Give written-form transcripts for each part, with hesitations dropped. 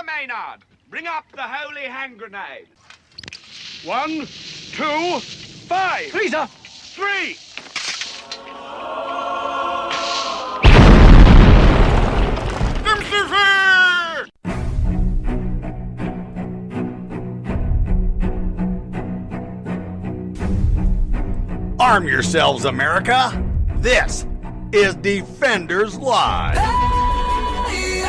Maynard, bring up the holy hand grenade. 1, 2, 5. Please, sir. 3. Arm yourselves, America. This is Defenders Live. Here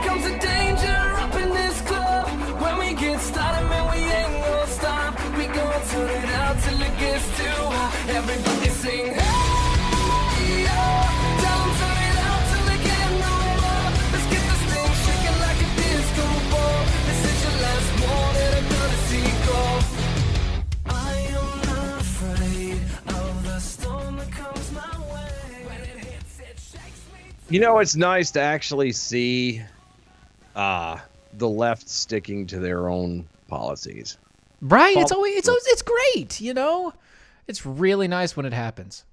comes the danger up in this club. When we get started, man, we ain't gonna stop. We gonna turn it out till it gets too hot. Everybody sing, hey, yeah. Tell 'em turn it out till they get no more. Let's get this thing shaking like a disco ball. This is your last warning, I'm gonna see go. I am not afraid of the storm that comes my way. When it hits, it shakes me. You know, it's nice to actually see the left sticking to their own policies. Right? It's great, you know? It's really nice when it happens.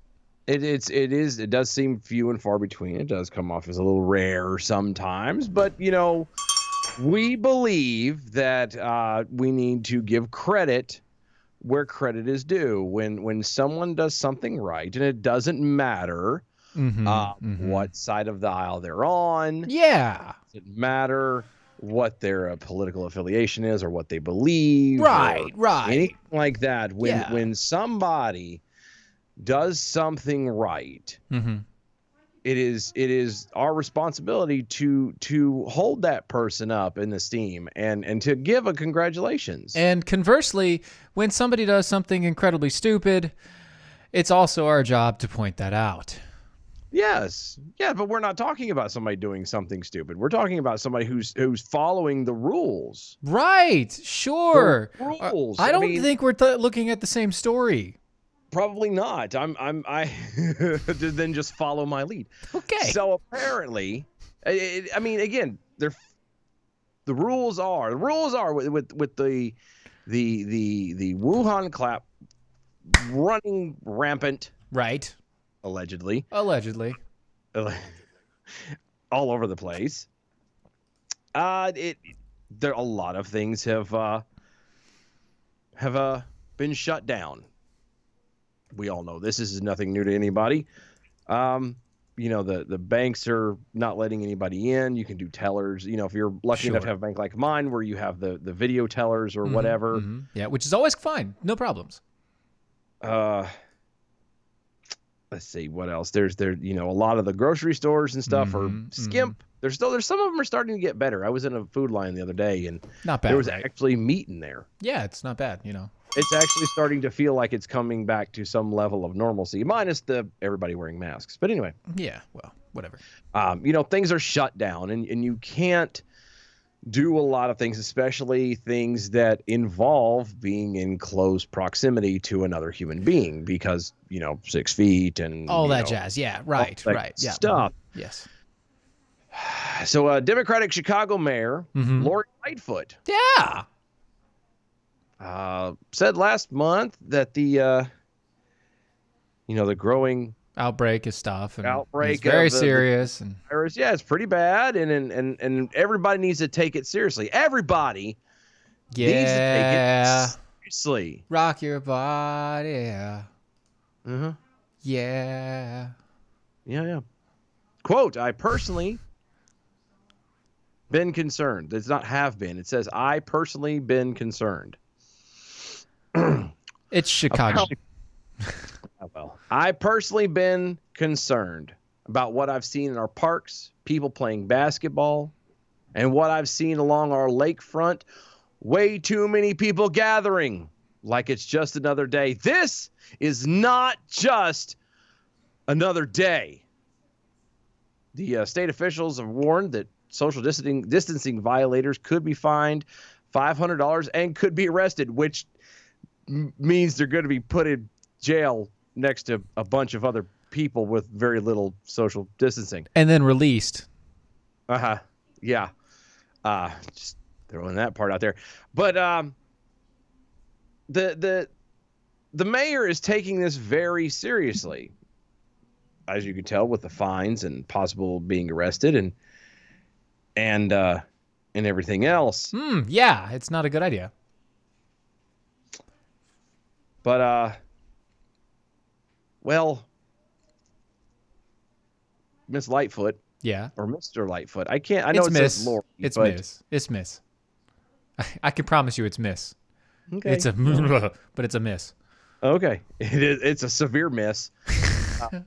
It does seem few and far between. It does come off as a little rare sometimes, but you know, we believe that we need to give credit where credit is due. When someone does something right, and it doesn't matter what side of the aisle they're on. Yeah. It doesn't matter what their political affiliation is or what they believe. Right. Anything like that. Yeah. When somebody does something right, it is our responsibility to hold that person up in esteem and to give a congratulations. And conversely, when somebody does something incredibly stupid, it's also our job to point that out. Yes. Yeah, but we're not talking about somebody doing something stupid. We're talking about somebody who's following the rules. Right. Sure. The rules. I don't think we're looking at the same story. Probably not. I then just follow my lead. Okay. So apparently, I mean, again, the rules are with the Wuhan clap running rampant. Right. Allegedly. All over the place. There a lot of things have been shut down. We all know this is nothing new to anybody. You know, the banks are not letting anybody in. You can do tellers. You know, if you're lucky enough to have a bank like mine where you have the video tellers or whatever. Yeah, which is always fine. No problems. Let's see what else. There's you know, a lot of the grocery stores and stuff are skimp. There's some of them are starting to get better. I was in a Food Lion the other day and Not bad. there was actually meat in there. Yeah, it's not bad, you know. It's actually starting to feel like it's coming back to some level of normalcy, minus everybody wearing masks. But anyway. Yeah, well, whatever. You know, things are shut down and you can't do a lot of things, especially things that involve being in close proximity to another human being because, you know, 6 feet and all that jazz. Yeah, right. Yeah. Stuff. Yes. So Democratic Chicago Mayor Lori Lightfoot. Yeah. Said last month that the growing outbreak of stuff and outbreak it's very of serious the and virus, yeah, it's pretty bad and everybody needs to take it seriously. Everybody needs to take it seriously. Rock your body. Yeah. Yeah. Quote, I personally been concerned. It's not have been. It says I personally been concerned. It's Chicago. Well, I personally been concerned about what I've seen in our parks, people playing basketball, and what I've seen along our lakefront. Way too many people gathering like it's just another day. This is not just another day. The state officials have warned that social distancing violators could be fined $500 and could be arrested, which means they're going to be put in jail next to a bunch of other people with very little social distancing. And then released. Yeah. Just throwing that part out there. But the mayor is taking this very seriously, as you can tell with the fines and possible being arrested and and everything else. Yeah, it's not a good idea. But, well, Miss Lightfoot Yeah. or Mr. Lightfoot. I know It's it Miss. says Lori. It's but, Miss. It's Miss. I can promise you it's Miss. Okay. It's a but it's a miss. Okay. It's a severe miss.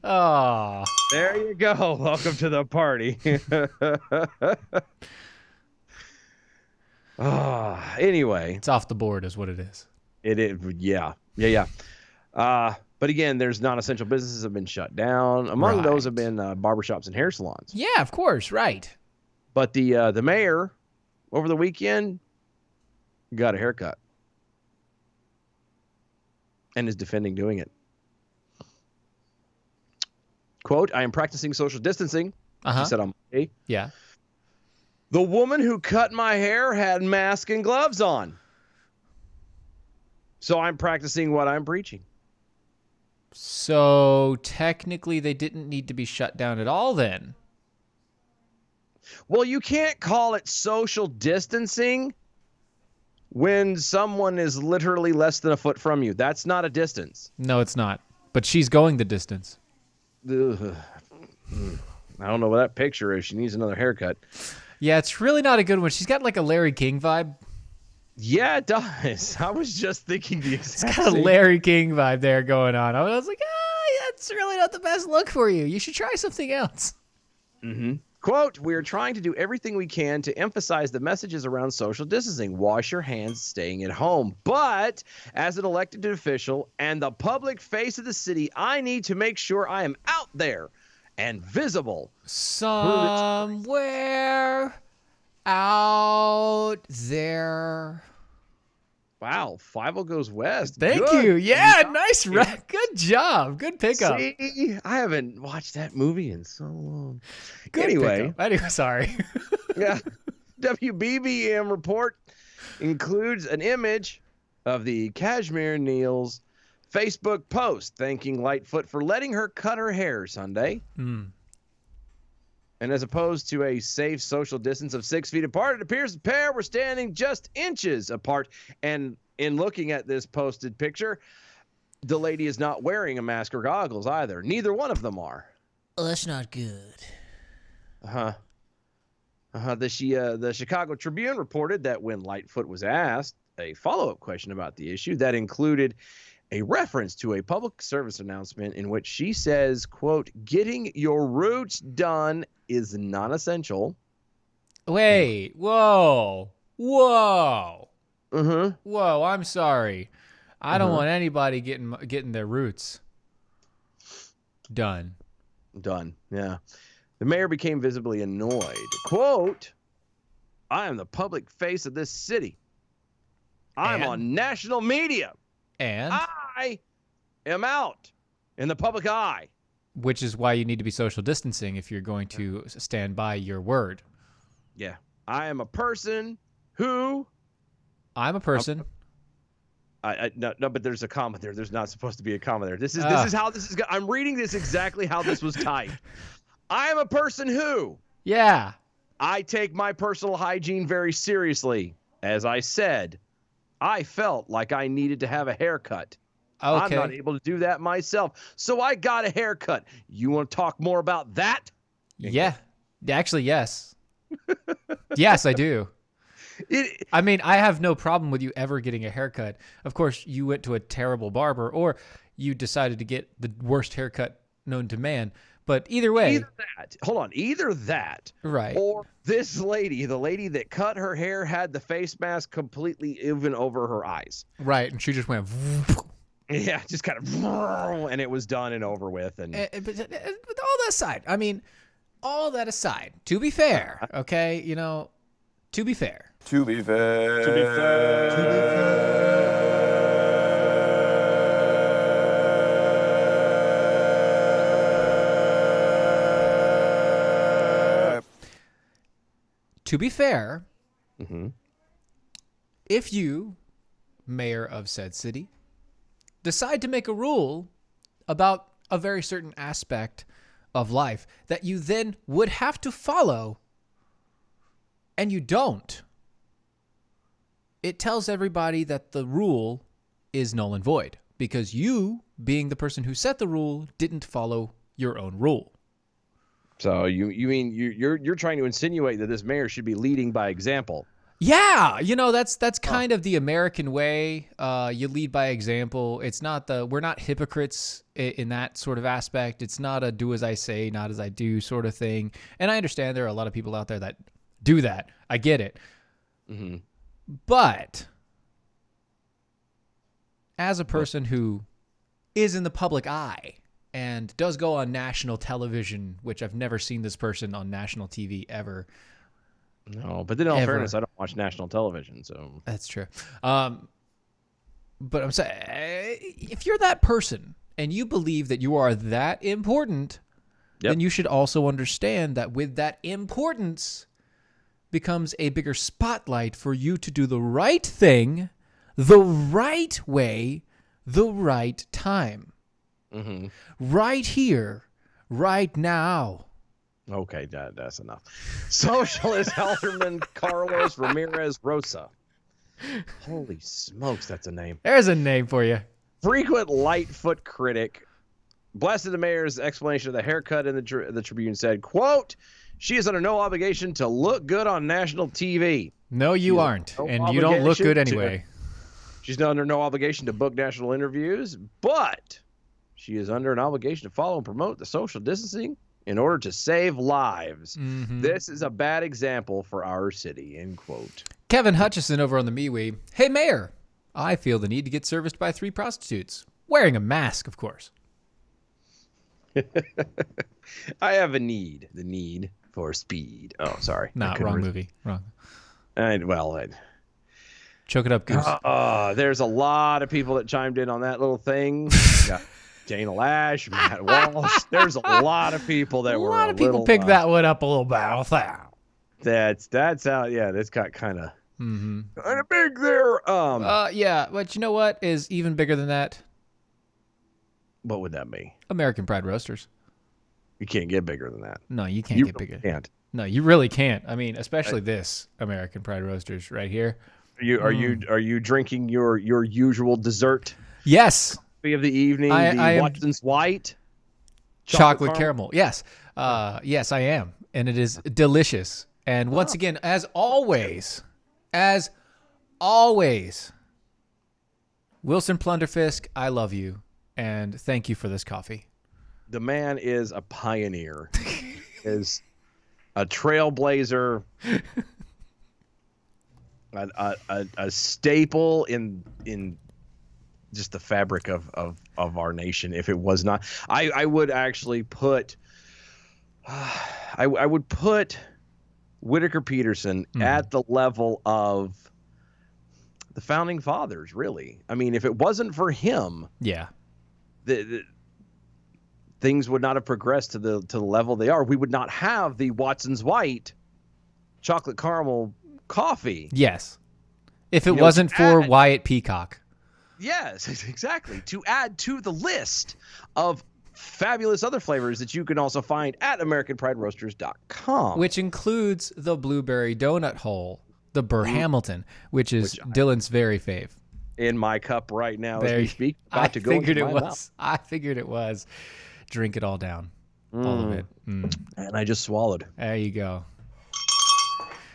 Oh. There you go. Welcome to the party. Anyway. It's off the board is what it is. It is, yeah. But again, there's non-essential businesses have been shut down. Among those have been barbershops and hair salons. Yeah, of course, right. But the mayor over the weekend got a haircut and is defending doing it. Quote, I am practicing social distancing, he said on Monday. Yeah. The woman who cut my hair had mask and gloves on. So I'm practicing what I'm preaching. So technically they didn't need to be shut down at all then. Well, you can't call it social distancing when someone is literally less than a foot from you. That's not a distance. No, it's not. But she's going the distance. Ugh. I don't know what that picture is. She needs another haircut. Yeah, it's really not a good one. She's got like a Larry King vibe. Yeah, it does. I was just thinking the exact Got a same. Larry King vibe there going on. I was like, that's really not the best look for you. You should try something else. Quote, we are trying to do everything we can to emphasize the messages around social distancing. Wash your hands, staying at home. But as an elected official and the public face of the city, I need to make sure I am out there and visible. Somewhere out there. Wow, 5-0 goes west. Thank Good. you. Yeah, nice. Good job. Good pickup. See, I haven't watched that movie in so long. Good Anyway, pickup. Sorry. yeah, WBBM report includes an image of the Kashmir Neal's Facebook post thanking Lightfoot for letting her cut her hair Sunday. And as opposed to a safe social distance of 6 feet apart, it appears the pair were standing just inches apart. And in looking at this posted picture, the lady is not wearing a mask or goggles either. Neither one of them are. Well, that's not good. The Chicago Tribune reported that when Lightfoot was asked a follow-up question about the issue, that included a reference to a public service announcement in which she says, quote, getting your roots done is non-essential. Wait. Whoa. Whoa. Whoa. I'm sorry. I don't want anybody getting their roots done. Yeah. The mayor became visibly annoyed. Quote, I am the public face of this city. I'm And? on national media. And I am out in the public eye. which is why you need to be social distancing if you're going to stand by your word. Yeah. I am a person who... I'm a person. No, but there's a comma there. There's not supposed to be a comma there. This is how this is. I'm reading this exactly how this was typed. I am a person who... Yeah. I take my personal hygiene very seriously. As I said, I felt like I needed to have a haircut. Okay. I'm not able to do that myself, so I got a haircut. You want to talk more about that? Yeah. Actually, yes. Yes, I do. I mean, I have no problem with you ever getting a haircut. Of course, you went to a terrible barber or you decided to get the worst haircut known to man. But either way. Either that. Right. Or this lady, the lady that cut her hair, had the face mask completely even over her eyes. Right. And she just went. Yeah, just kind of. And it was done and over with. But all that aside, all that aside, to be fair, okay, to be fair. To be fair. To be fair. To be fair, if you, mayor of said city, decide to make a rule about a very certain aspect of life that you then would have to follow, and you don't, it tells everybody that the rule is null and void because you, being the person who set the rule, didn't follow your own rule. So you mean you're trying to insinuate that this mayor should be leading by example? Yeah, that's kind of the American way. You lead by example. It's not we're not hypocrites in that sort of aspect. It's not a do as I say, not as I do sort of thing. And I understand there are a lot of people out there that do that. I get it. Mm-hmm. But as a person who is in the public eye and does go on national television, which I've never seen this person on national TV ever. No, but then in all fairness, I don't watch national television, so that's true. But I'm saying, if you're that person and you believe that you are that important, then you should also understand that with that importance becomes a bigger spotlight for you to do the right thing, the right way, the right time. Mm-hmm. Right here, right now. Okay, that's enough. Socialist Alderman Carlos Ramirez Rosa. Holy smokes, that's a name. There's a name for you. Frequent Lightfoot critic blasted the mayor's explanation of the haircut in the Tribune, said, quote, "She is under no obligation to look good on national TV." No, you aren't. And you don't look good anyway. She's under no obligation to book national interviews, but she is under an obligation to follow and promote the social distancing in order to save lives. Mm-hmm. This is a bad example for our city, end quote. Kevin Hutchison over on the MeWe. Hey, Mayor, I feel the need to get serviced by 3 prostitutes. Wearing a mask, of course. I have the need for speed. Oh, sorry. Wrong movie. Wrong. Choke it up, Goose. There's a lot of people that chimed in on that little thing. Yeah. Dana Lash, Matt Walsh. There's a lot of people that were. A lot of people picked that one up a little bit. That's how. Yeah, that's got kind of big there. Yeah, but you know what is even bigger than that? What would that be? American Pride Roasters. You can't get bigger than that. No, you can't get bigger. Can't. No, you really can't. I mean, especially this American Pride Roasters right here. Are you drinking your usual dessert? Yes. Of the evening, the Watson's White chocolate caramel. Yes, yes, I am, and it is delicious. And once again, as always, Wilson Plunderfisk, I love you, and thank you for this coffee. The man is a pioneer, is a trailblazer, a staple in just the fabric of our nation. If it was not, I would actually put I would put Whitaker Peterson at the level of the founding fathers, really. I mean, if it wasn't for him, the things would not have progressed to the level they are. We would not have the Watson's White chocolate caramel coffee. Yes. If it wasn't for Wyatt Peacock. Yes, exactly. To add to the list of fabulous other flavors that you can also find at AmericanPrideRoasters.com. Which includes the Blueberry Donut Hole, the Burr Hamilton, which is Dylan's very fave. In my cup right now as we speak. I figured it was. Drink it all down. All of it. And I just swallowed. There you go.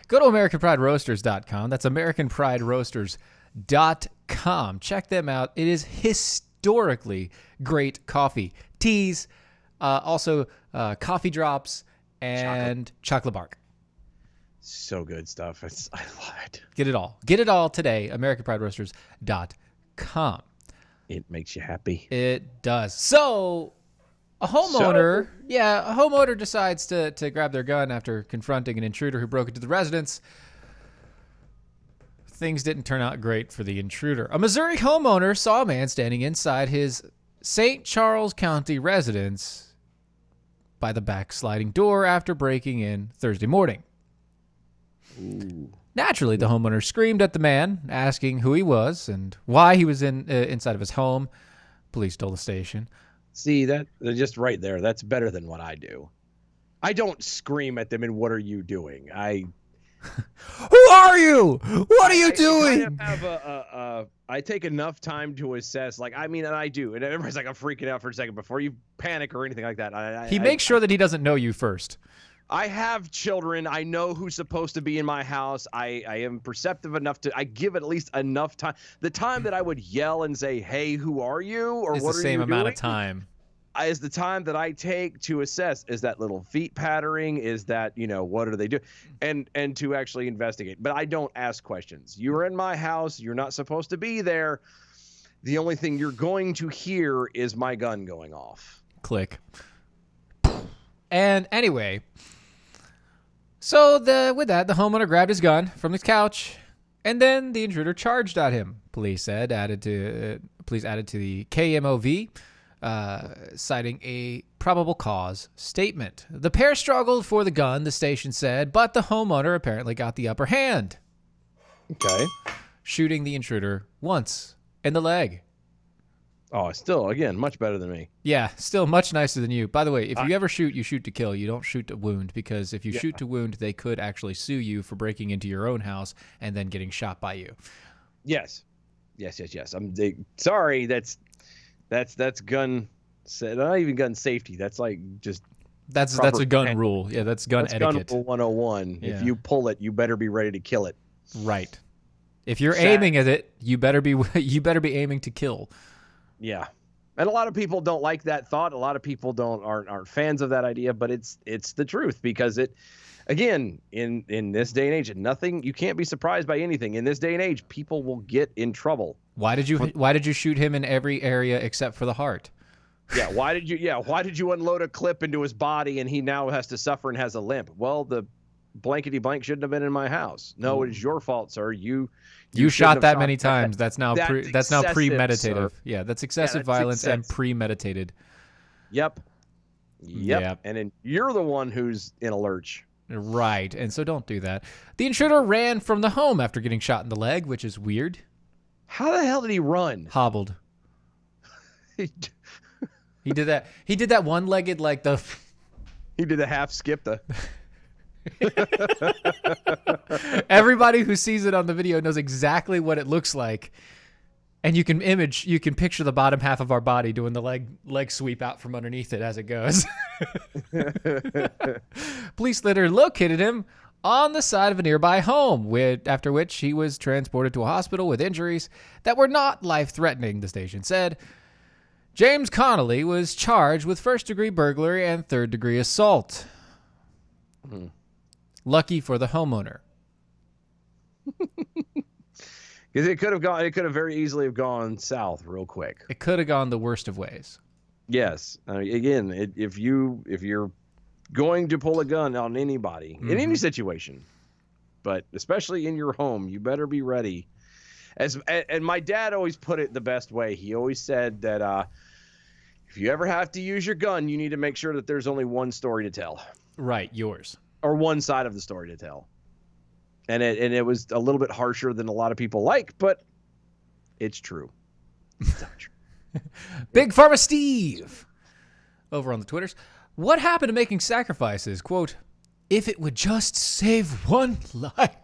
Go to AmericanPrideRoasters.com. That's AmericanPrideRoasters.com. Check them out. It is historically great coffee. Teas, also coffee drops, and chocolate bark. So good stuff. I love it. Get it all. Get it all today. AmericanPrideRoasters.com. It makes you happy. It does. So a homeowner decides to grab their gun after confronting an intruder who broke into the residence. Things didn't turn out great for the intruder. A Missouri homeowner saw a man standing inside his St. Charles County residence by the back sliding door after breaking in Thursday morning. Ooh. Naturally, the homeowner screamed at the man, asking who he was and why he was inside of his home. Police told the station. See, that just right there, that's better than what I do. I don't scream at them and what are you doing? Who are you? What are you doing? I have I take enough time to assess. Like, I mean, and I do. And everybody's like, I'm freaking out for a second before you panic or anything like that. He makes sure that he doesn't know you first. I have children. I know who's supposed to be in my house. I am perceptive enough to. I give it at least enough time. The time that I would yell and say, "Hey, who are you?" or It's "What the are same you amount doing?" of time. Is the time that I take to assess. Is that little feet pattering? Is that, what are they doing? And to actually investigate. But I don't ask questions. You're in my house. You're not supposed to be there. The only thing you're going to hear is my gun going off. Click. And anyway, so with that, the homeowner grabbed his gun from his couch, and then the intruder charged at him. Police added to the KMOV, citing a probable cause statement. The pair struggled for the gun, the station said, but the homeowner apparently got the upper hand, Okay. shooting the intruder once in the leg. Oh, still, again, much better than me. Yeah, still much nicer than you. By the way, if you ever shoot, you shoot to kill. You don't shoot to wound, because if you shoot to wound, they could actually sue you for breaking into your own house and then getting shot by you. Yes. Sorry, that's gun. Not even gun safety. That's like just. That's proper a gun pen- rule. Yeah, that's gun etiquette. Gun rule 101. Yeah. If you pull it, you better be ready to kill it. Right. If you're Sad. aiming at it, you better be aiming to kill. Yeah. And a lot of people don't like that thought. A lot of people aren't fans of that idea, but it's the truth, because it, again, in this day and age, you can't be surprised by anything. In this day and age, people will get in trouble. Why did you shoot him in every area except for the heart? Yeah, why did you unload a clip into his body and he now has to suffer and has a limp? Well, the blankety blank shouldn't have been in my house. No, it is your fault, sir. You shot have that shot many times. That's now excessive, premeditative. sir. Yeah, that's excessive that's violence and excessive. premeditated. Yep. Yep. And then you're the one who's in a lurch. Right, and so don't do that. The intruder ran from the home after getting shot in the leg, which is weird. How the hell did he run? Hobbled. He did that. He did that one-legged, like the. He did a half skip. Everybody who sees it on the video knows exactly what it looks like, and you can picture the bottom half of our body doing the leg sweep out from underneath it as it goes. Police later located him on the side of a nearby home, after which he was transported to a hospital with injuries that were not life-threatening, the station said. James Connolly was charged with first-degree burglary and third-degree assault. Lucky for the homeowner. Because it could have very easily have gone south real quick. It could have gone the worst of ways. Yes. Again, if you're going to pull a gun on anybody in any situation, but especially in your home, you better be ready. And my dad always put it the best way. He always said that if you ever have to use your gun, you need to make sure that there's only one story to tell. Right, yours. Or one side of the story to tell. And it was a little bit harsher than a lot of people like, but it's true. It's not true. Big Pharma Steve over on the Twitters. What happened to making sacrifices? Quote, if it would just save one life.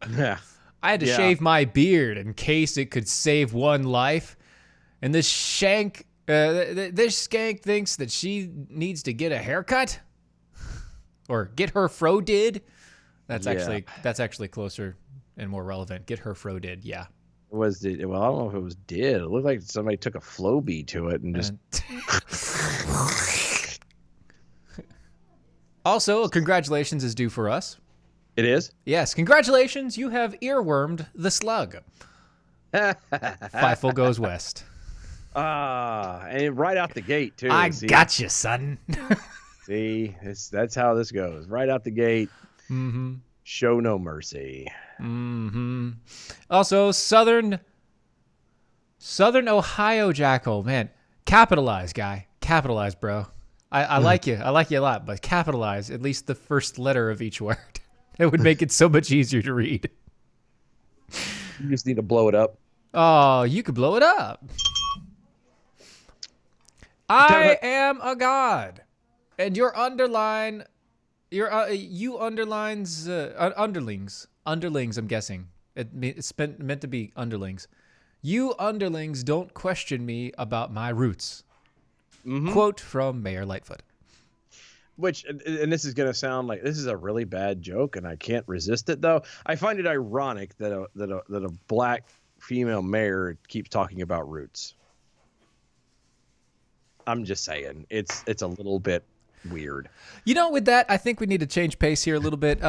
Yeah. I had to shave my beard in case it could save one life. And this skank thinks that she needs to get a haircut or get her fro did. That's actually closer and more relevant. Get her fro did. Yeah. Well, I don't know if it was did. It looked like somebody took a Flowbee to it and just. Also, congratulations is due for us. It is? Yes, congratulations. You have earwormed the slug. Fifel goes west. And right out the gate, too. Got you, son. See, that's how this goes. Right out the gate. Mm-hmm. Show no mercy. Mm-hmm. Also, Southern Ohio Jackal. Man, capitalize, guy. Capitalize, bro. I like you. I like you a lot, but capitalize at least the first letter of each word. It would make it so much easier to read. You just need to blow it up. Oh, you could blow it up. I am a god, and your underline You underlines underlings. Underlings, I'm guessing. It's meant to be underlings. You underlings don't question me about my roots. Quote from Mayor Lightfoot. Which, and this is going to sound like this is a really bad joke, and I can't resist it though. I find it ironic that a black female mayor keeps talking about roots. I'm just saying, it's a little bit weird. You know, with that, I think we need to change pace here a little bit.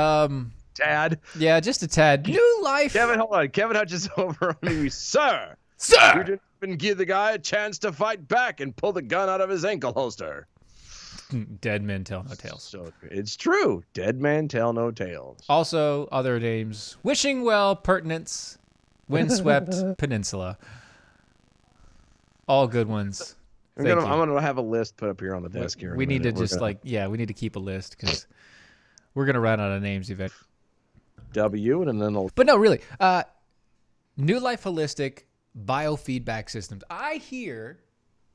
Tad. Yeah, just a tad. New life. Kevin, hold on. Kevin Hutch is over on you, sir. Sir! You didn't even give the guy a chance to fight back and pull the gun out of his ankle holster. Dead men tell no tales. So it's true. Dead man tell no tales. Also, other names. Wishing well, pertinence, windswept peninsula. All good ones. I'm gonna have a list put up here on the desk here. We need to we need to keep a list because we're gonna run out of names eventually. W and then But no, really. New Life Holistic biofeedback systems. I hear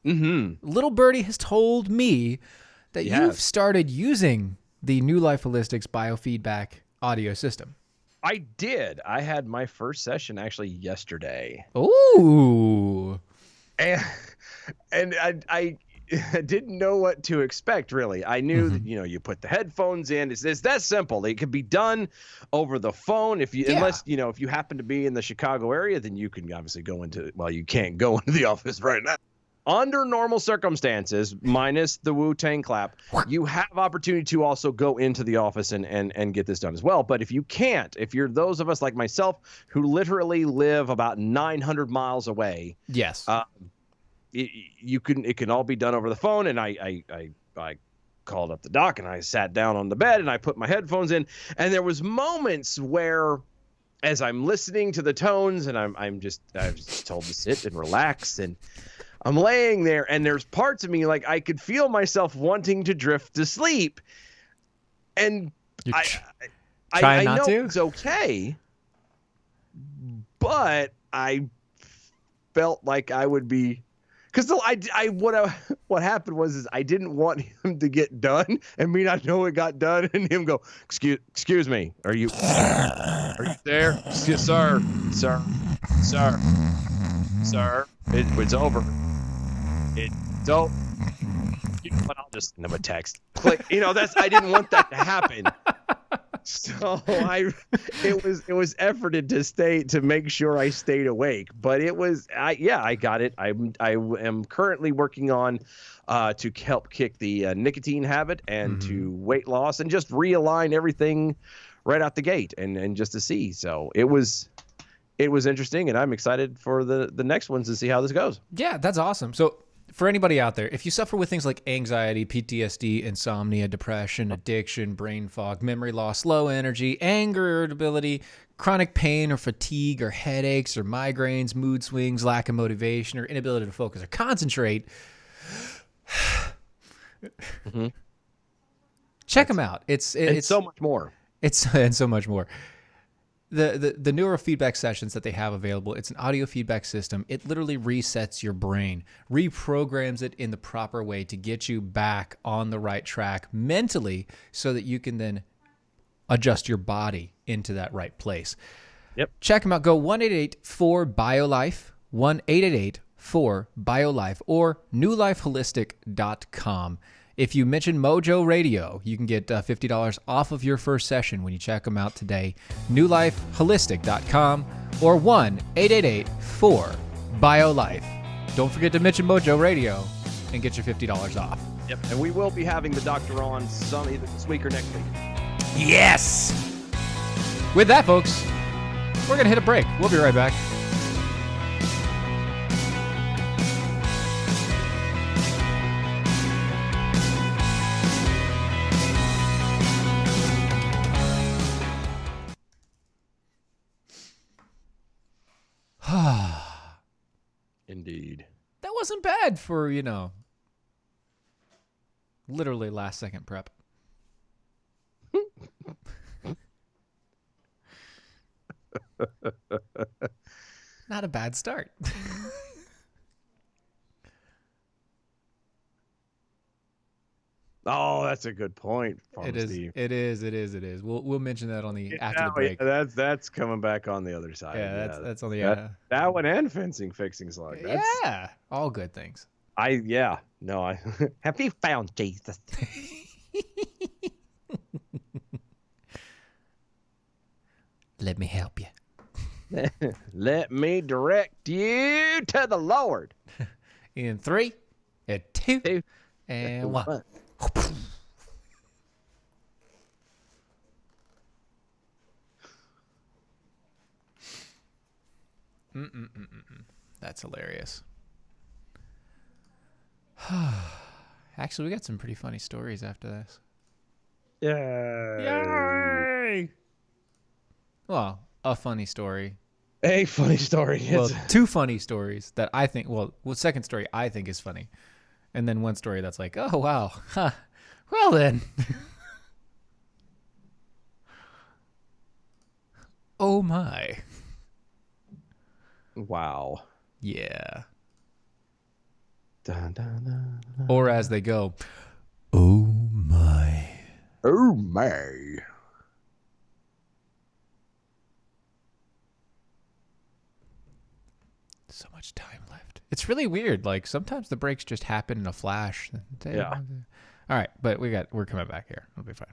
Little Birdie has told me that you've started using the New Life Holistics biofeedback audio system. I did. I had my first session actually yesterday. Ooh. And I didn't know what to expect, really. I knew that, you put the headphones in. It's that simple. It could be done over the phone. Unless, if you happen to be in the Chicago area, then you can obviously go into, well, you can't go into the office right now. Under normal circumstances, minus the Wu-Tang clap, you have opportunity to also go into the office and get this done as well. But if you can't, if you're those of us like myself who literally live about 900 miles away, yes, it can all be done over the phone. And I called up the doc and I sat down on the bed and I put my headphones in, and there was moments where, as I'm listening to the tones and I'm just told to sit and relax, and I'm laying there, and there's parts of me like I could feel myself wanting to drift to sleep, and I know it's okay, but I felt like I would be, because what happened was I didn't want him to get done and me not know it got done and him go, excuse me, are you there? Sir, it's over. Don't. You know what? I'll just send him a text. Click. I didn't want that to happen. So it was efforted to make sure I stayed awake, but I got it. I am currently working on to help kick the nicotine habit and to weight loss and just realign everything right out the gate and just to see. So it was interesting, and I'm excited for the next ones to see how this goes. Yeah, that's awesome. So for anybody out there, if you suffer with things like anxiety, PTSD, insomnia, depression, addiction, brain fog, memory loss, low energy, anger, irritability, chronic pain or fatigue or headaches or migraines, mood swings, lack of motivation or inability to focus or concentrate, check them out. It's so much more. And so much more. The neurofeedback sessions that they have available, it's an audio feedback system. It literally resets your brain, reprograms it in the proper way to get you back on the right track mentally so that you can then adjust your body into that right place. Yep. Check them out. Go 1-888-4-BIOLIFE, 1-888-4-BIOLIFE, or newlifeholistic.com. If you mention Mojo Radio, you can get $50 off of your first session when you check them out today. newlifeholistic.com or 1-888-4-BIOLIFE. Don't forget to mention Mojo Radio and get your $50 off. Yep. And we will be having the doctor on either this week or next week. Yes! With that, folks, we're going to hit a break. We'll be right back. Indeed. That wasn't bad for, literally last second prep. Not a bad start. Oh, that's a good point, Farmer It is. Steve. It is. We'll mention that on the after the break. That's coming back on the other side. Yeah, that's on the. That one and fencing fixing slug. Yeah, all good things. Have you found Jesus? Let me help you. Let me direct you to the Lord. In 3, and 2, Two, and 1. That's hilarious. Actually, we got some pretty funny stories after this. Yay! Well, a funny story. A funny story. Well, 2 funny stories that I think. Well, second story I think is funny, and then one story that's like, oh wow, huh. Well then. Oh my. Wow. Yeah. Dun, dun, dun, dun. Or as they go, oh my. Oh my. So much time left. It's really weird. Like sometimes the breaks just happen in a flash. Yeah. All right, but we're coming back here. It'll be fine.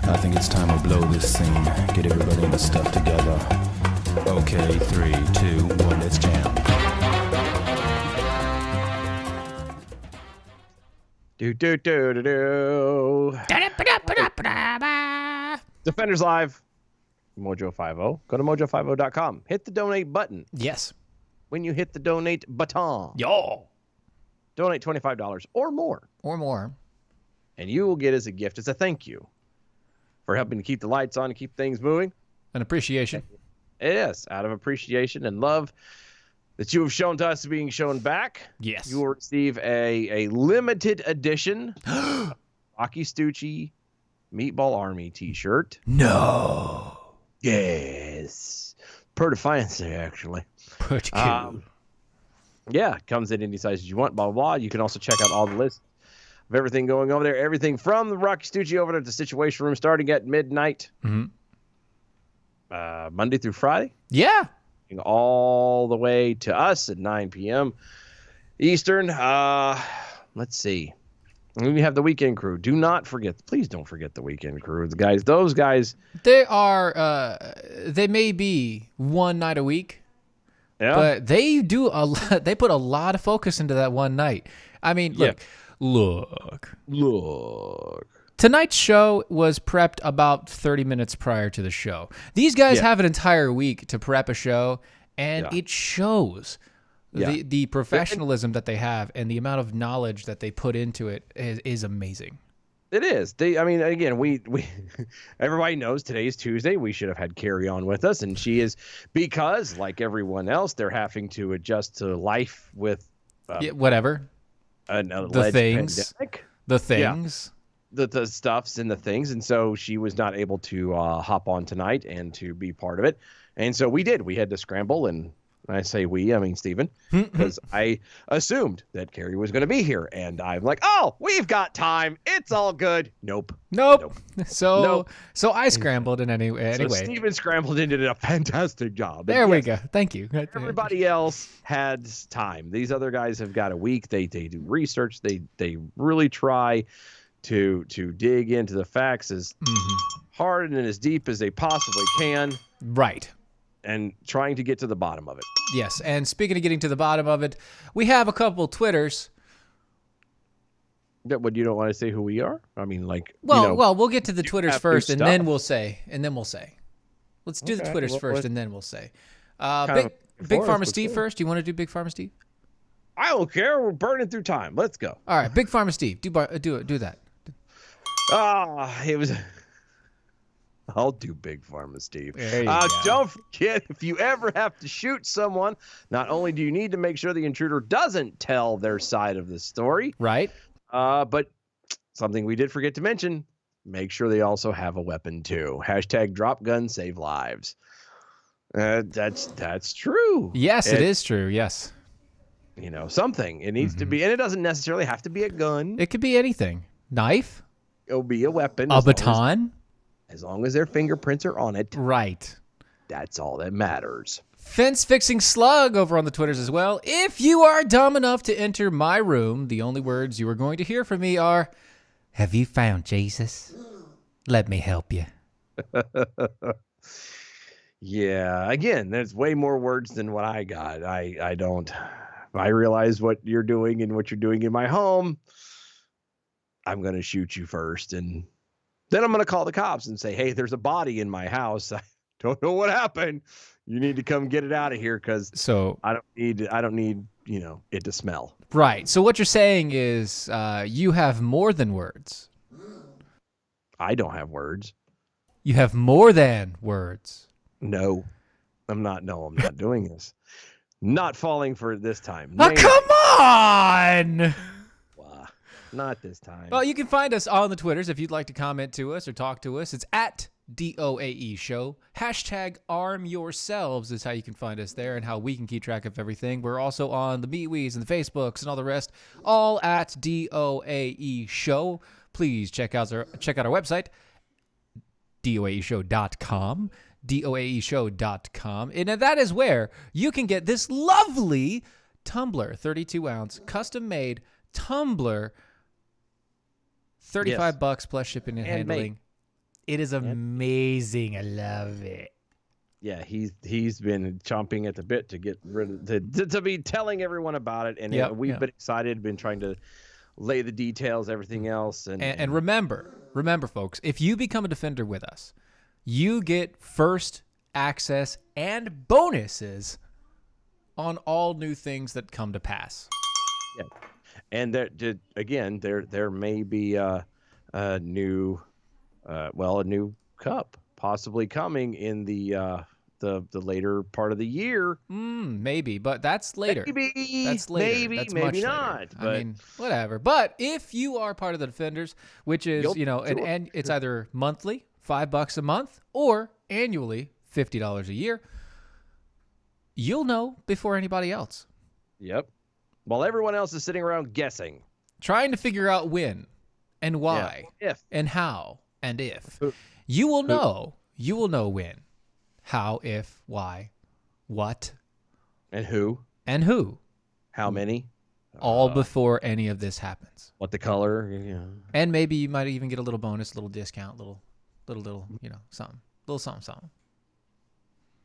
I think it's time we blow this scene. Get everybody in the stuff together. Okay, 3, 2, 1, let's jam. Do. Defenders Live. Mojo50. Go to mojo50.com. Hit the donate button. Yes. When you hit the donate button, Yo. donate $25 or more, Or more. and you will get as a gift, as a thank you for helping to keep the lights on and keep things moving. An appreciation. Yes, out of appreciation and love that you have shown to us being shown back. Yes. You will receive a limited edition Rocky Stucci Meatball Army t-shirt. No. Yes. Pretty fancy, actually. Pretty cool. Yeah, it comes in any sizes you want, blah, blah, blah. You can also check out all the lists of everything going over there. Everything from the Rocky Stucci over to the Situation Room starting at midnight. Monday through Friday. Yeah. All the way to us at 9 p.m. Eastern. Let's see. We have the Weekend Crew. Do not forget. Please don't forget the Weekend Crew. The guys, those guys. They are. They may be one night a week, Yeah. but they do a lot. They put a lot of focus into that one night. I mean, look. Tonight's show was prepped about 30 minutes prior to the show. These guys have an entire week to prep a show, and it shows. The professionalism that they have and the amount of knowledge that they put into it is amazing. It is. Again, we everybody knows today is Tuesday. We should have had Carrie on with us, and she is, because like everyone else, they're having to adjust to life with Whatever. The things. pandemic. The things. The stuffs and the things, and so she was not able to hop on tonight and to be part of it, and so we had to scramble. And when I say we, I mean Stephen, because I assumed that Carrie was going to be here, and I'm like, oh, we've got time, it's all good. Nope. So I scrambled in anyway. So Stephen scrambled and did a fantastic job. There we go. Thank you. Everybody else had time. These other guys have got a week. They do research. They really try to dig into the facts as hard and as deep as they possibly can. Right. And trying to get to the bottom of it. Yes. And speaking of getting to the bottom of it, we have a couple Twitters. What, you don't want to say who we are? I mean, like, well, we'll get to the Twitters first, and stuff. then we'll say. Let's do the Twitters first, and then we'll say. Big Pharma Steve first. Do you want to do Big Pharma Steve? I don't care. We're burning through time. Let's go. All right, Big Pharma Steve. Do that. It was. I'll do Big Pharma, Steve. There you go. Don't forget, if you ever have to shoot someone, not only do you need to make sure the intruder doesn't tell their side of the story, Right? but something we did forget to mention, make sure they also have a weapon too. Hashtag drop gun save lives. That's true. Yes, it is true. Yes. You know, something. It needs to be, and it doesn't necessarily have to be a gun. It could be anything. Knife? It'll be a weapon. A baton? As long as their fingerprints are on it. Right. That's all that matters. Fence Fixing Slug over on the Twitters as well. If you are dumb enough to enter my room, the only words you are going to hear from me are, "Have you found Jesus? Let me help you." Yeah, again, there's way more words than what I got. I don't. If I realize what you're doing and what you're doing in my home, I'm going to shoot you first. And then I'm going to call the cops and say, hey, there's a body in my house. I don't know what happened. You need to come get it out of here because I don't need, you know, it to smell. Right. So what you're saying is you have more than words. I don't have words. You have more than words. No, I'm not. No, I'm not doing this. Not falling for it this time. Oh, come on! Not this time. Well, you can find us on the Twitters if you'd like to comment to us or talk to us. It's at DOAE Show. Hashtag arm yourselves is how you can find us there and how we can keep track of everything. We're also on the MeWe's and the Facebooks and all the rest, all at DOAE Show. Please check out our website, DOAEshow.com. DOAEshow.com. And that is where you can get this lovely tumbler, 32-ounce, custom-made tumbler, $35 plus shipping and handling. It is amazing. I love it. Yeah, he's been chomping at the bit to get rid of to be telling everyone about it, and we've been excited, been trying to lay the details, everything else, and remember, folks, if you become a Defender with us, you get first access and bonuses on all new things that come to pass. Yeah, and there may be a new cup possibly coming in the later part of the year. Maybe, but that's later. Maybe that's later. Maybe, that's maybe much not. Later. But I mean, whatever. But if you are part of the Defenders, which is and it's either monthly, $5 a month, or annually, $50 a year, you'll know before anybody else. Yep. While everyone else is sitting around guessing, trying to figure out when and why and how and if. You will know. You will know when, how, if, why, what, and who, how many, all before any of this happens. What the color, and maybe you might even get a little bonus, little discount, little, something, little something.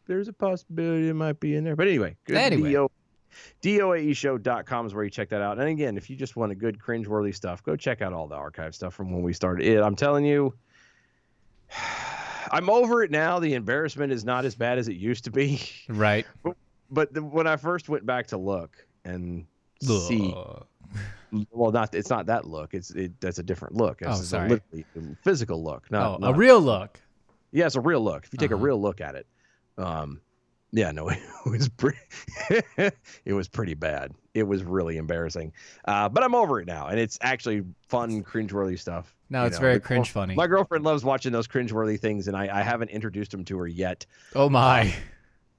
There's a possibility it might be in there, but anyway. DOAEshow.com is where you check that out. And again, if you just want a good cringeworthy stuff, go check out all the archive stuff from when we started it. I'm telling you, I'm over it now. The embarrassment is not as bad as it used to be. Right. But when I first went back to look and see, well, it's not that look. That's a different look. It's sorry. A literally physical look. Not a real look. Yeah, it's a real look. If you take a real look at it, it was pretty. It was pretty bad. It was really embarrassing. But I'm over it now, and it's actually fun, cringeworthy stuff. No, it's very cringe funny. My girlfriend loves watching those cringeworthy things, and I haven't introduced them to her yet. Oh my!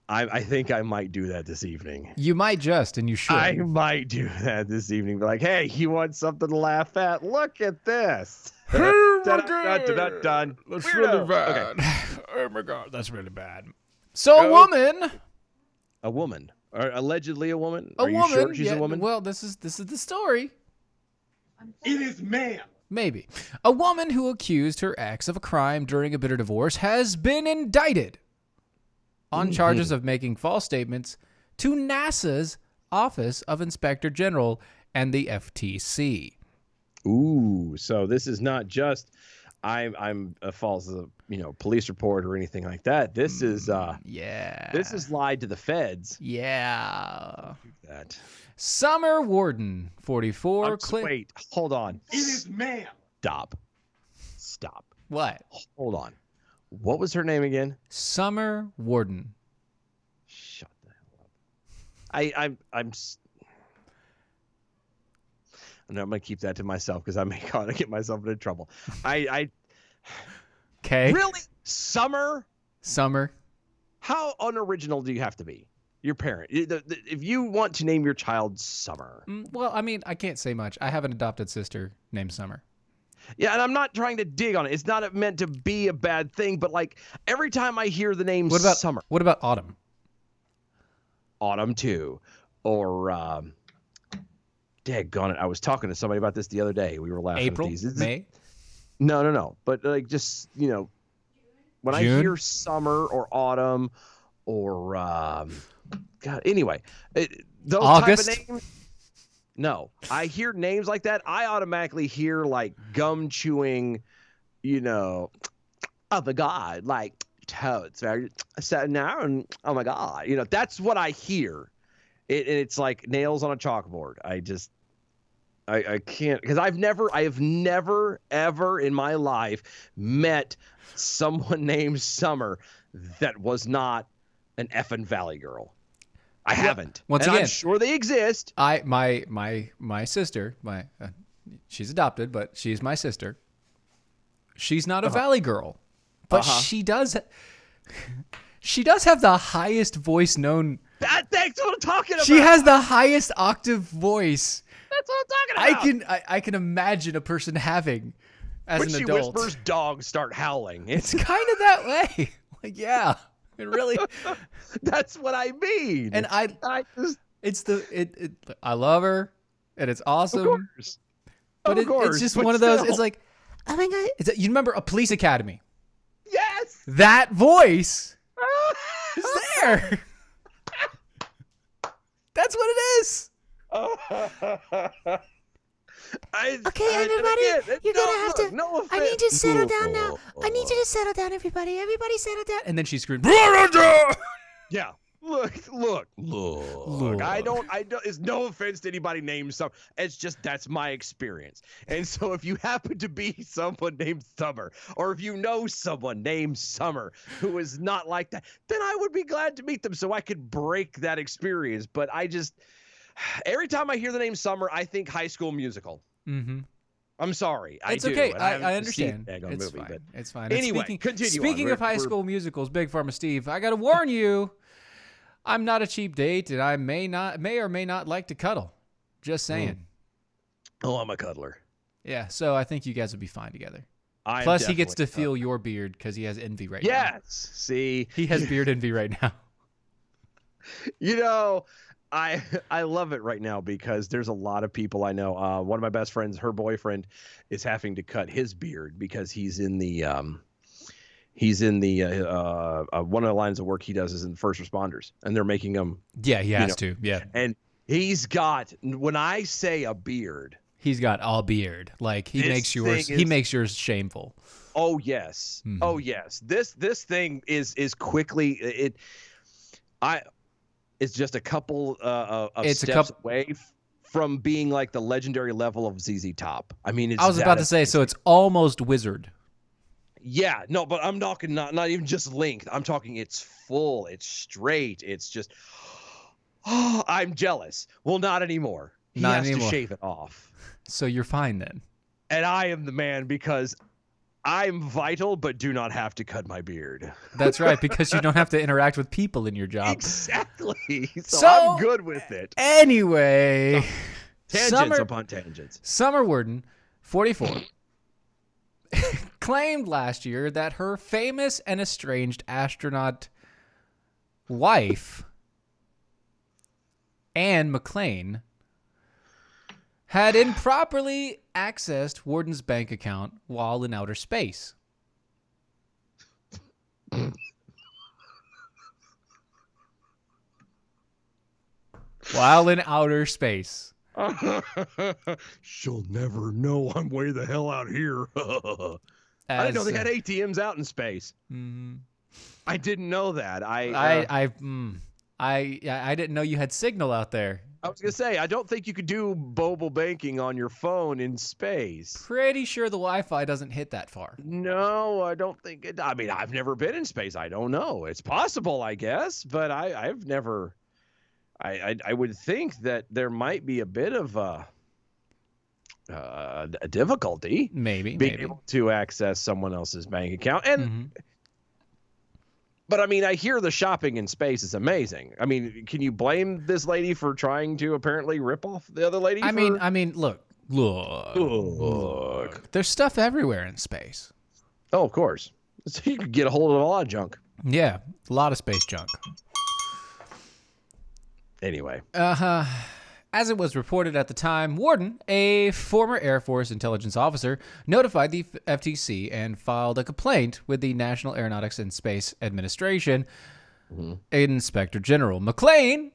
I think I might do that this evening. You might and you should. I might do that this evening. Be like, hey, you want something to laugh at? Look at this. Done. That's really bad. Okay. Oh my god, that's really bad. So a woman, or allegedly a woman. Are you sure she's a woman? Well, this is the story. It is ma'am. Maybe. A woman who accused her ex of a crime during a bitter divorce has been indicted on charges of making false statements to NASA's Office of Inspector General and the FTC. Ooh, so this is not just I'm a false police report or anything like that. This is this is lied to the feds. Yeah. That. Summer Warden, 44. Wait, hold on. It is ma'am. Stop. What? Hold on. What was her name again? Summer Warden. Shut the hell up. I'm gonna keep that to myself because I may kind of get myself into trouble. Okay. Really? Summer? How unoriginal do you have to be? Your parent. If you want to name your child Summer. Well, I mean, I can't say much. I have an adopted sister named Summer. Yeah, and I'm not trying to dig on it. It's not meant to be a bad thing, but like every time I hear the name Summer. What about Autumn? Autumn too. Or daggone it. I was talking to somebody about this the other day. We were laughing April? at these. May? No. But like just, when June? I hear Summer or Autumn or God, anyway, those August? type of names. No, I hear names like that. I automatically hear like gum chewing, oh my God, like toads. So now, oh my God, that's what I hear. It's like nails on a chalkboard. I can't, because I have never ever in my life met someone named Summer that was not an effing Valley girl. I haven't. Once and again, I'm sure they exist. My sister, she's adopted, but she's my sister. She's not a Valley girl, but she does have the highest voice known. That's what I'm talking about. She has the highest octave voice. That's what I'm talking about. I can imagine a person having as when an she adult. whispers, dogs start howling. It's kind of that way. Like, yeah, it really. That's what I mean. And I love her, and it's awesome. Of course. But Of course, it's just but one of those. still. It's like, oh my God! You remember a Police Academy? Yes. That voice is there. That's what it is. Okay, everybody, you're gonna have to. No I need you to settle down now. I need you to. to settle down, everybody. Everybody settle down. And then she screamed. Yeah. Look. I don't. It's no offense to anybody named Summer. It's just that's my experience. And so if you happen to be someone named Summer, or if you know someone named Summer who is not like that, then I would be glad to meet them so I could break that experience. But every time I hear the name Summer, I think High School Musical. Mm-hmm. I'm sorry. It's I do. okay. and I haven't I seen understand. the daggone It's movie, fine. but It's fine. anyway, continue Speaking on. of High School Musicals, Big Pharma Steve, I got to warn you, I'm not a cheap date, and I may or may not like to cuddle. Just saying. Oh, I'm a cuddler. Yeah, so I think you guys would be fine together. I'm Plus, he gets to definitely a feel your beard because he has envy right now. Yes. See, He has beard envy right now. I love it right now because there's a lot of people I know. One of my best friends, her boyfriend, is having to cut his beard because he's in the one of the lines of work he does is in first responders, and they're making him. Yeah, he has to. Yeah. And he's got, when I say a beard, He's got all beard. Like he This makes yours shameful. oh yes, Mhm. oh yes. This thing is quickly it's just a couple of It's a steps couple- away from being like the legendary level of ZZ Top. I mean, it's I was about to say, so it's almost wizard. yeah, no, but I'm talking not even just length. I'm talking it's full, it's straight, it's just. Oh, I'm jealous. Well, not anymore. He Not has anymore. to shave it off, So you're fine then. and I am the man because I'm vital, but do not have to cut my beard. That's right, because you don't have to interact with people in your job. Exactly. So, So- I'm good with it. Anyway, Tangents upon tangents. Summer Warden, 44, claimed last year that her famous and estranged astronaut wife, Anne McLean, had improperly accessed Warden's bank account while in outer space. While in outer space. She'll never know I'm way the hell out here. I didn't know they had ATMs out in space. Mhm. I didn't know that. I didn't know you had signal out there. I was gonna say, I don't think you could do mobile banking on your phone in space. Pretty sure the Wi-Fi doesn't hit that far. No, I don't think it. I mean, I've never been in space. I don't know. It's possible, I guess, but I've never. I would think that there might be a bit of a difficulty Maybe being able to access someone else's bank account, and. But I mean, I hear the shopping in space is amazing. I mean, can you blame this lady for trying to apparently rip off the other lady? I mean, look. There's stuff everywhere in space. Oh, of course. So you could get a hold of a lot of junk. Yeah, a lot of space junk. Anyway. As it was reported at the time, Warden, a former Air Force intelligence officer, notified the FTC and filed a complaint with the National Aeronautics and Space Administration Inspector General. McLean,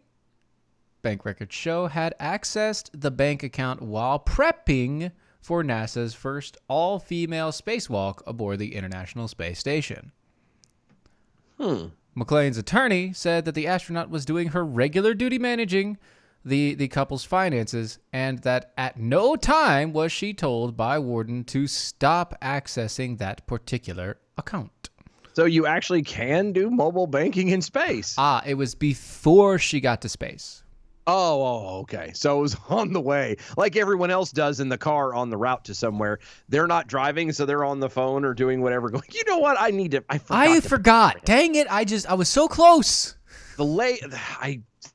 bank records show, had accessed the bank account while prepping for NASA's first all-female spacewalk aboard the International Space Station. McLean's attorney said that the astronaut was doing her regular duty managing the couple's finances, and that at no time was she told by Warden to stop accessing that particular account. So you actually can do mobile banking in space? It was before she got to space. Oh, okay. So it was on the way, like everyone else does in the car on the route to somewhere. They're not driving, so they're on the phone or doing whatever. Going, you know what? I forgot. Dang it! I was so close.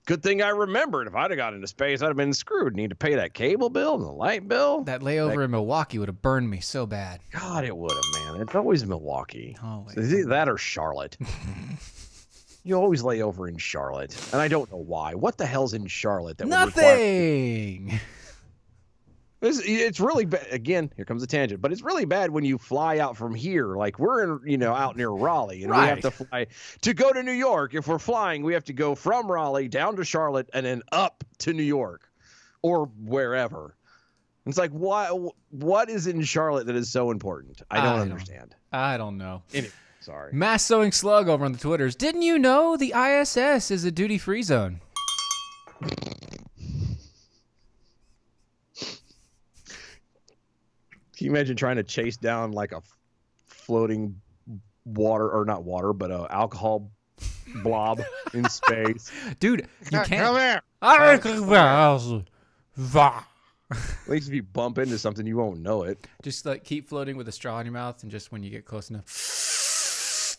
Good thing I remembered. If I'd have got into space, I'd have been screwed. Need to pay that cable bill and the light bill. That layover in Milwaukee would have burned me so bad. God, it would have, man. It's always Milwaukee. Always. It's either that or Charlotte. You always lay over in Charlotte, and I don't know why. What the hell's in Charlotte? That Nothing. It's really bad. Again, here comes a tangent, but it's really bad when you fly out from here. Like we're in, out near Raleigh, and we have to fly to go to New York. If we're flying, we have to go from Raleigh down to Charlotte and then up to New York or wherever. It's like, what is in Charlotte that is so important? I don't understand. I don't know. Anyway, sorry. Mass Sewing Slug over on the Twitters. Didn't you know the ISS is a duty-free zone? Can you imagine trying to chase down like a floating water, or not water, but a alcohol blob in space? Dude, you can't. Come here. At least if you bump into something, you won't know it. Just like keep floating with a straw in your mouth, and just when you get close enough.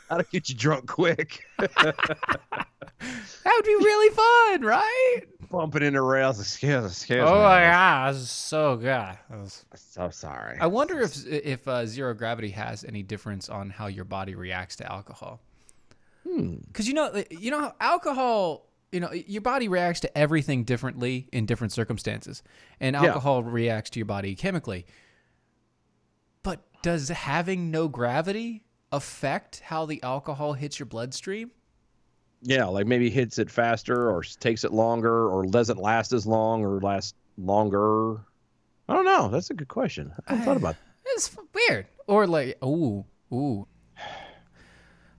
That'll get you drunk quick. That would be really fun, right? Bumping into rails. Excuse me. Oh my God, that's so good. So sorry. I wonder if zero gravity has any difference on how your body reacts to alcohol. Because you know alcohol. Your body reacts to everything differently in different circumstances, and alcohol reacts to your body chemically. But does having no gravity affect how the alcohol hits your bloodstream? Yeah, like maybe hits it faster or takes it longer or doesn't last as long or last longer. I don't know. That's a good question. I haven't thought about that. It's weird. Or like, ooh.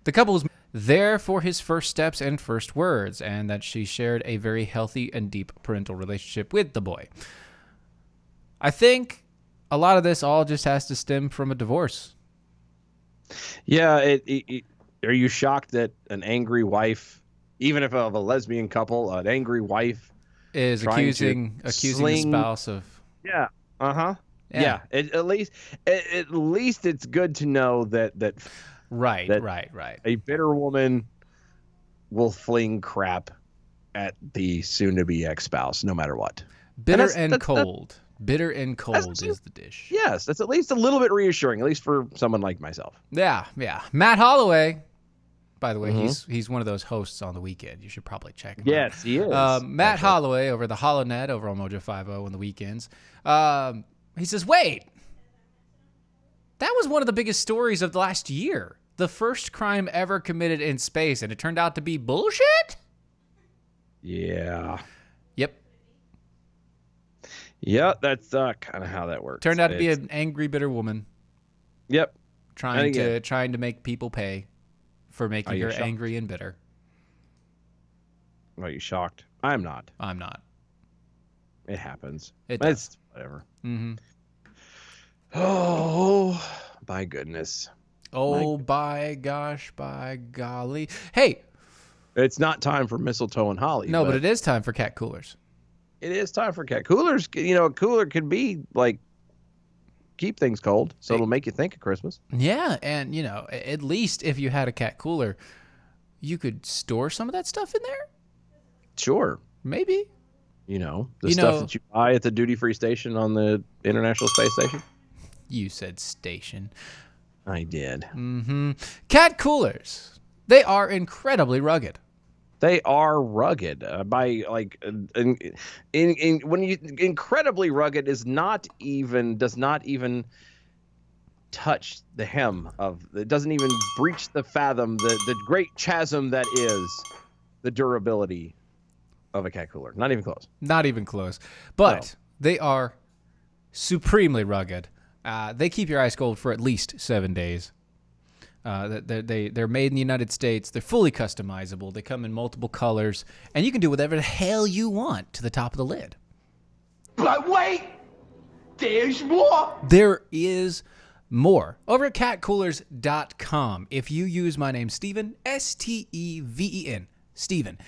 The couple was there for his first steps and first words, and that she shared a very healthy and deep parental relationship with the boy. I think a lot of this all just has to stem from a divorce. Yeah, are you shocked that an angry wife, even if of a lesbian couple, an angry wife is accusing the spouse of? Yeah. Yeah. At least it's good to know that. Right. A bitter woman will fling crap at the soon-to-be ex-spouse, no matter what. Bitter and cold is the dish. Yes, that's at least a little bit reassuring, at least for someone like myself. Yeah. Matt Holloway, by the way, he's one of those hosts on the weekend. You should probably check him out. Yes, he is. Matt Holloway over the HoloNet over on Mojo 50 on the weekends. He says, wait, that was one of the biggest stories of the last year. The first crime ever committed in space, and it turned out to be bullshit? Yeah. Yep. Yeah, that's kind of how that works. Turned out to be an angry, bitter woman. Yep. Trying to make people pay for making her angry and bitter. Are you shocked? I'm not. I'm not. It happens. It But does. it's whatever. Mm-hmm. Oh, by goodness. Oh, by gosh, by golly. Hey, It's not time for mistletoe and holly. no, but it is time for cat coolers. it is time for cat coolers. You know, a cooler could be like keep things cold, so it'll make you think of Christmas. Yeah, and at least if you had a cat cooler, you could store some of that stuff in there. Sure. Maybe. You know, the stuff that you buy at the duty-free station on the International Space Station. You said station. I did. Mm-hmm. Cat coolers. They are incredibly rugged. They are rugged. By like, when you incredibly rugged does not even touch the hem of. It doesn't even breach the fathom, the great chasm that is the durability of a cat cooler. Not even close. Not even close. But they are supremely rugged. They keep your ice cold for at least 7 days. They're made in the United States. They're fully customizable. They come in multiple colors, and you can do whatever the hell you want to the top of the lid. But wait! There's more! There is more over at catcoolers.com. If you use my name, Steven, Steven, Steven,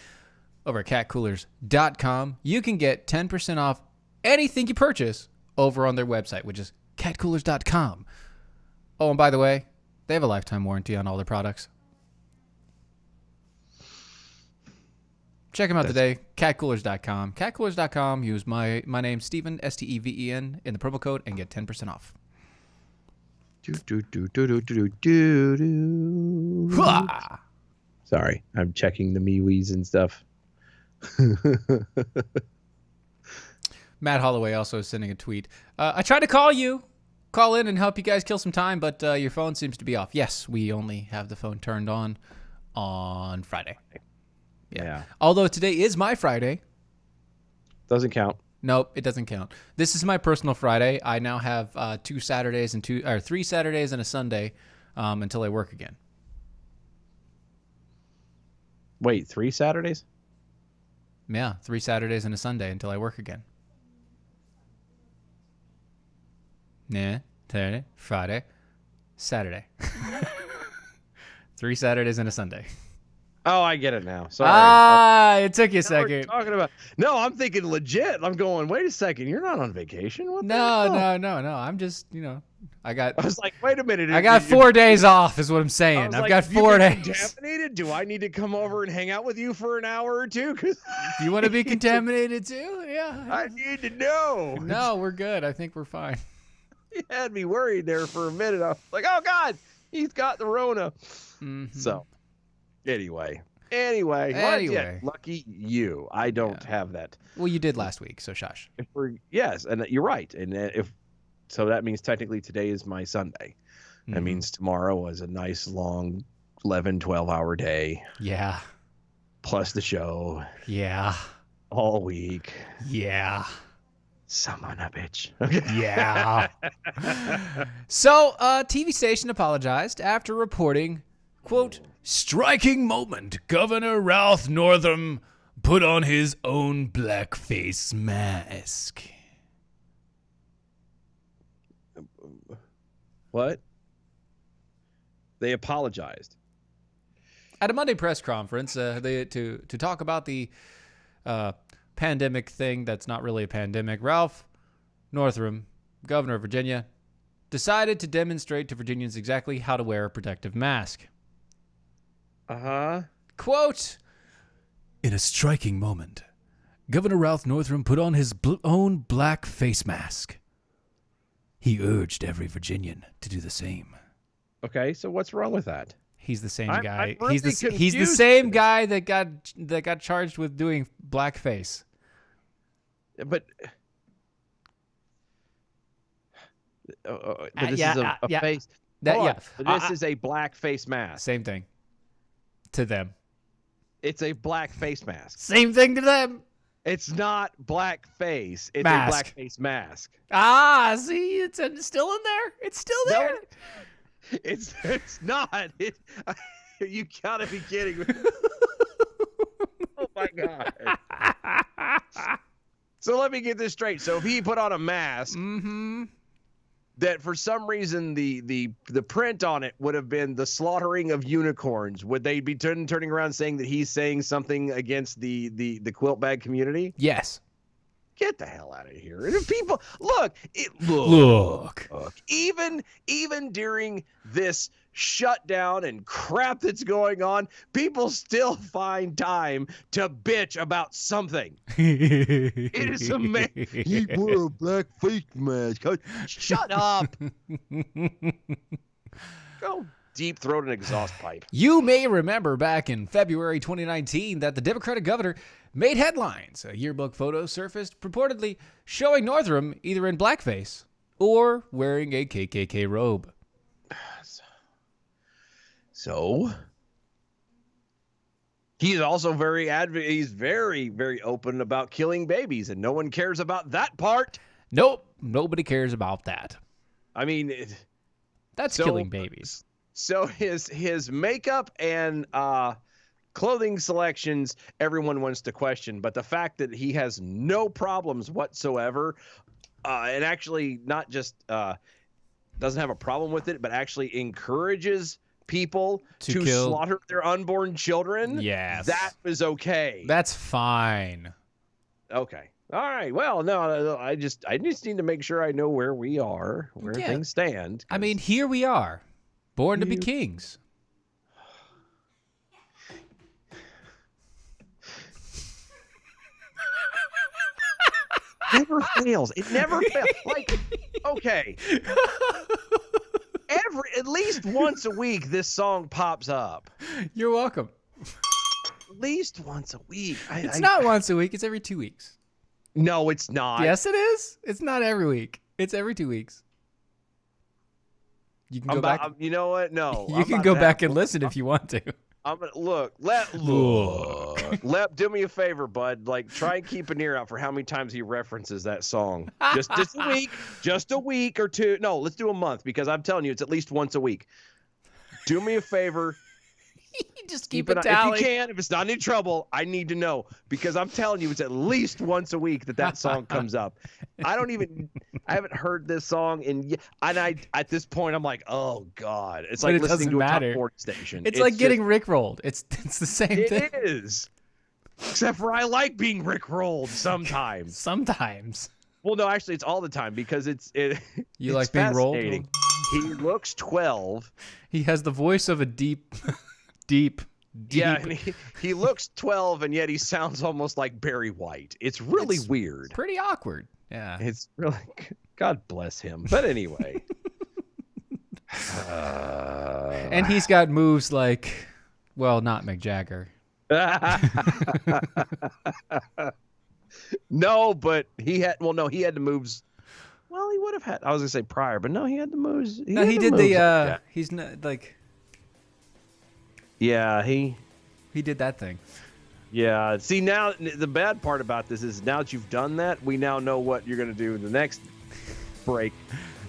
over at catcoolers.com, you can get 10% off anything you purchase over on their website, which is catcoolers.com. Oh, and by the way, they have a lifetime warranty on all their products. Check them out today, catcoolers.com. Catcoolers.com, use my name, Steven, Steven, in the promo code and get 10% off. Hua! Sorry, I'm checking the MeWe's and stuff. Matt Holloway also is sending a tweet. I tried to call in and help you guys kill some time, but your phone seems to be off. Yes, we only have the phone turned on Friday. Yeah. Although today is my Friday. Doesn't count. Nope, it doesn't count. This is my personal Friday. I now have 3 Saturdays and a Sunday until I work again. Wait, 3 Saturdays? Yeah, 3 Saturdays and a Sunday until I work again. Yeah, Thursday, Friday, Saturday. 3 Saturdays and a Sunday. Oh, I get it now. Sorry. It took you a What are you second. talking about? No, I'm thinking legit. I'm going, wait a second. You're not on vacation? What the No. hell? I'm just, I was like, wait a minute. I got 4 days off is what I'm saying. I've got 4 days. Contaminated? Do I need to come over and hang out with you for an hour or two? Cause You want to be contaminated too? Yeah. I need to know. No, we're good. I think we're fine. You had me worried there for a minute. I was like, oh, God, he's got the Rona. Mm-hmm. So, anyway. Lucky you. I don't have that. Well, you did last week, so shush. Yes, and you're right. And so that means technically today is my Sunday. That means tomorrow is a nice long 11, 12-hour day. Yeah. Plus the show. Yeah. All week. Yeah. Son of a bitch. Yeah. So, TV station apologized after reporting, quote, striking moment. Governor Ralph Northam put on his own blackface mask. What? They apologized. At a Monday press conference, to talk about the pandemic thing that's not really a pandemic, Ralph Northam, governor of Virginia, decided to demonstrate to Virginians exactly how to wear a protective mask. Uh-huh. Quote, in a striking moment, Governor Ralph Northam put on his own black face mask. He urged every Virginian to do the same. Okay, so what's wrong with that? He's the same I'm guy. really He's the confused same with guy that got charged with doing blackface. But this yeah, is a yeah. face. That, Hold yeah. on. This is a black face mask. Same thing to them. It's a black face mask. Same thing to them. It's not black face. It's Mask. a black face mask. Ah, see, it's still in there. It's still there. No, it's not. You gotta be kidding me. Oh my God. So let me get this straight. So if he put on a mask, that for some reason the print on it would have been the slaughtering of unicorns, would they be turning around saying that he's saying something against the quilt bag community? Yes. Get the hell out of here. And if people look, even during this shutdown and crap that's going on, people still find time to bitch about something. It is amazing. He wore a black face mask. Shut up. Go deep throat an exhaust pipe. You may remember back in February 2019 that the Democratic governor made headlines. A yearbook photo surfaced purportedly showing Northam either in blackface or wearing a KKK robe. So he's also he's very, very open about killing babies, and no one cares about that part. Nope, nobody cares about that. I mean, that's killing babies. So his makeup and clothing selections, everyone wants to question, but the fact that he has no problems whatsoever, and actually not just doesn't have a problem with it, but actually encourages people to slaughter their unborn children. Yes, that is okay. That's fine. Okay. All right. Well, no, I just need to make sure I know where we are, where things stand. I mean, here we are, born to be kings. Never fails. It never fails. Like, okay. At least once a week, this song pops up. You're welcome. At least once a week. It's not once a week. It's every 2 weeks. No, it's not. Yes, it is. It's not every week. It's every 2 weeks. You can go back. You know what? No. You can go back and listen if you want to. I'm gonna look. Lep, do me a favor, bud. Like, try and keep an ear out for how many times he references that song. Just a week or two. No, let's do a month, because I'm telling you, it's at least once a week. Do me a favor. Just keep a tally. If you can, if it's not any trouble, I need to know, because I'm telling you, it's at least once a week that song comes up. I haven't heard this song at this point I'm like, oh God, it's like listening to a top 40 station. It's like getting rickrolled. It's the same thing. It is. Except for I like being rickrolled sometimes. Sometimes. Well, no, actually, it's all the time, because You like being rolled? He looks 12. He has the voice of a deep. Yeah, and he looks 12, and yet he sounds almost like Barry White. It's really weird. Pretty awkward. Yeah. It's really, God bless him. But anyway. And he's got moves like, well, not Mick Jagger. No, but he had the moves. Well, he would have had, I was going to say prior, but no, he had the moves. He's not like. Yeah, he did that thing. Yeah. See, now the bad part about this is now that you've done that, we now know what you're going to do in the next break.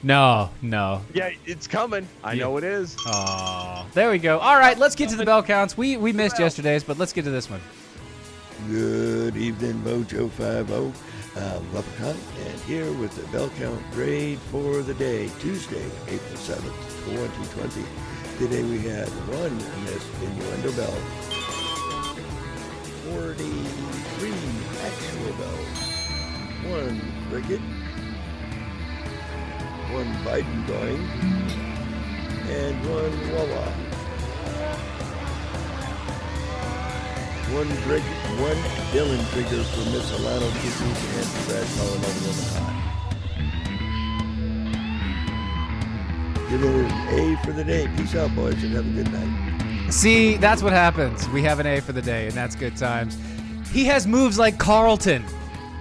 No. Yeah, it's coming. I know it is. Oh, there we go. All right, let's get to the bell counts. We missed yesterday's, but let's get to this one. Good evening, Mojo 50. Leprechaun, and here with the bell count grade for the day, Tuesday, April 7th, 2020. Today we had one missed innuendo bell, 43 actual bells, one cricket, one Biden going, and one Wawa. One Dylan trigger for Miss Alano Kisses and Brad calling over the hot. Give it an A for the day. Peace out, boys, and have a good night. See, that's what happens. We have an A for the day, and that's good times. He has moves like Carlton.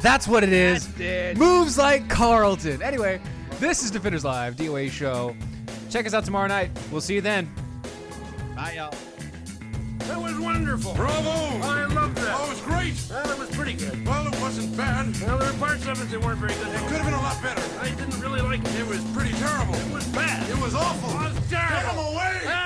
That's what it is. Moves like Carlton. Anyway, this is Defenders Live, DOA show. Check us out tomorrow night. We'll see you then. Bye, y'all. That was wonderful. Bravo! I loved that. Oh, it was great. Well, it was pretty good. Well, it wasn't bad. Well, there were parts of it that weren't very good. It could have been a lot better. I didn't really like it. It was pretty terrible. It was bad. It was awful. It was terrible. Get him away!